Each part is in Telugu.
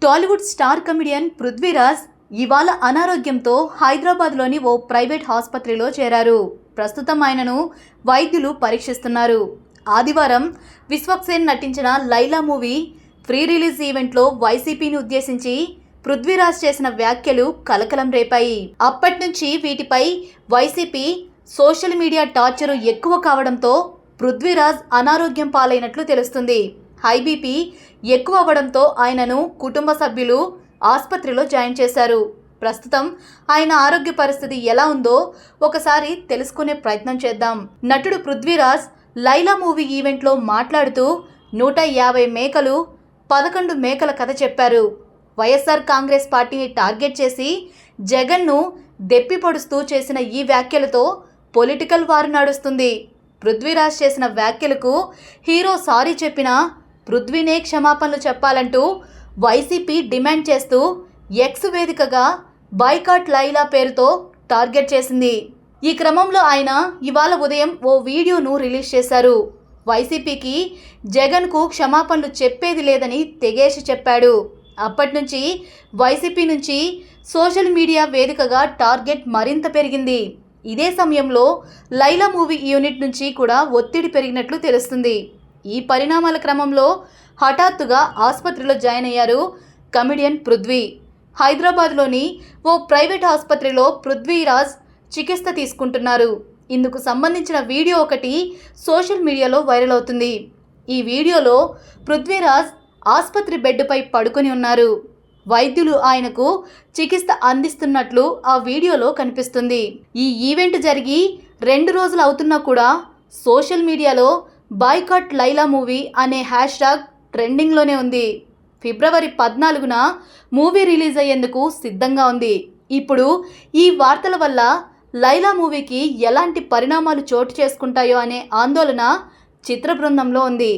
టాలీవుడ్ స్టార్ కమెడియన్ పృథ్వీరాజ్ ఇవాళ అనారోగ్యంతో హైదరాబాద్లోని ఓ ప్రైవేట్ ఆసుపత్రిలో చేరారు. ప్రస్తుతం ఆయనను వైద్యులు పరీక్షిస్తున్నారు. ఆదివారం విశ్వక్సేన్ నటించిన లైలా మూవీ ప్రీ రిలీజ్ ఈవెంట్లో వైసీపీని ఉద్దేశించి పృథ్వీరాజ్ చేసిన వ్యాఖ్యలు కలకలం రేపాయి. అప్పటి నుంచి వీటిపై వైసీపీ సోషల్ మీడియా టార్చరు ఎక్కువ కావడంతో పృథ్వీరాజ్ అనారోగ్యం పాలైనట్లు తెలుస్తుంది. హై బీపీ ఎక్కువ అవ్వడంతో ఆయనను కుటుంబ సభ్యులు ఆసుపత్రిలో జాయిన్ చేశారు. ప్రస్తుతం ఆయన ఆరోగ్య పరిస్థితి ఎలా ఉందో ఒకసారి తెలుసుకునే ప్రయత్నం చేద్దాం. నటుడు పృథ్వీరాజ్ లైలా మూవీ ఈవెంట్లో మాట్లాడుతూ 150 మేకలు 11 మేకల కథ చెప్పారు. వైఎస్ఆర్ కాంగ్రెస్ పార్టీని టార్గెట్ చేసి జగన్ను దెప్పిపొడుస్తూ చేసిన ఈ వ్యాఖ్యలతో పొలిటికల్ వార్ నడుస్తుంది. పృథ్వీరాజ్ చేసిన వ్యాఖ్యలకు హీరో సారీ చెప్పినా పృథ్వీనే క్షమాపణలు చెప్పాలంటూ వైసీపీ డిమాండ్ చేస్తూ ఎక్స్ వేదికగా బాయ్కాట్ లైలా పేరుతో టార్గెట్ చేసింది. ఈ క్రమంలో ఆయన ఇవాళ ఉదయం ఓ వీడియోను రిలీజ్ చేశారు. వైసీపీకి జగన్కు క్షమాపణలు చెప్పేది లేదని తెగేసి చెప్పాడు. అప్పటి నుంచి వైసీపీ నుంచి సోషల్ మీడియా వేదికగా టార్గెట్ మరింత పెరిగింది. ఇదే సమయంలో లైలా మూవీ యూనిట్ నుంచి కూడా ఒత్తిడి పెరిగినట్లు తెలుస్తుంది. ఈ పరిణామాల క్రమంలో హఠాత్తుగా ఆసుపత్రిలో జాయిన్ అయ్యారు కమెడియన్ పృథ్వీ. హైదరాబాద్లోని ఓ ప్రైవేట్ ఆసుపత్రిలో పృథ్వీరాజ్ చికిత్స తీసుకుంటున్నారు. ఇందుకు సంబంధించిన వీడియో ఒకటి సోషల్ మీడియాలో వైరల్ అవుతుంది. ఈ వీడియోలో పృథ్వీరాజ్ ఆసుపత్రి బెడ్పై పడుకొని ఉన్నారు. వైద్యులు ఆయనకు చికిత్స అందిస్తున్నట్లు ఆ వీడియోలో కనిపిస్తుంది. ఈ ఈవెంట్ జరిగి 2 రోజులు అవుతున్నా కూడా సోషల్ మీడియాలో బాయ్కాట్ లైలా మూవీ అనే హ్యాష్ట్యాగ్ ట్రెండింగ్లోనే ఉంది. ఫిబ్రవరి 14న మూవీ రిలీజ్ అయ్యేందుకు సిద్ధంగా ఉంది. ఇప్పుడు ఈ వార్తల వల్ల లైలా మూవీకి ఎలాంటి పరిణామాలు చోటు చేసుకుంటాయో అనే ఆందోళన చిత్ర బృందంలో ఉంది.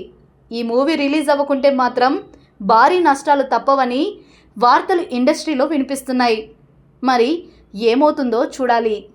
ఈ మూవీ రిలీజ్ అవ్వకుంటే మాత్రం భారీ నష్టాలు తప్పవని వార్తలు ఇండస్ట్రీలో వినిపిస్తున్నాయి. మరి ఏమవుతుందో చూడాలి.